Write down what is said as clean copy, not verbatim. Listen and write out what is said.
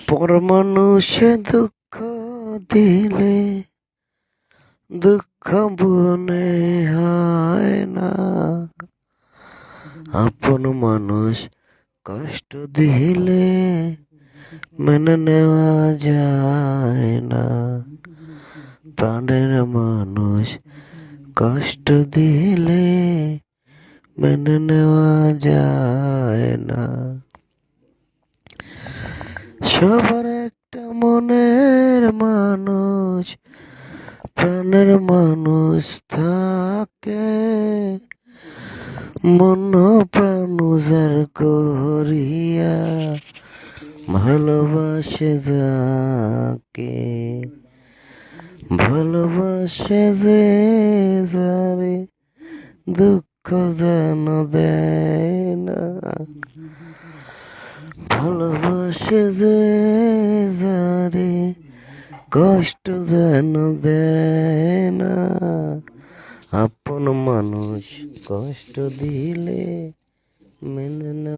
পর মানুষে দুঃখ দিলে দুঃখ মনে হয় না, আপন মানুষ কষ্ট দিলে মেনে নেওয়া যায় না। প্রাণের মানুষ কষ্ট দিলে মেনে নেওয়া যায় না। সবার একটা মনের মানুষ, প্রাণের মানুষ থাকে, মন প্রাণ উজাড় করিয়া ভালোবাসে যাকে, ভালোবাসে যে যারে দুঃখ যেন দেয় না, ভালোবাসে যে যারে কষ্ট যেন দেয় না। আপন মানুষ কষ্ট দিলে মেনে না।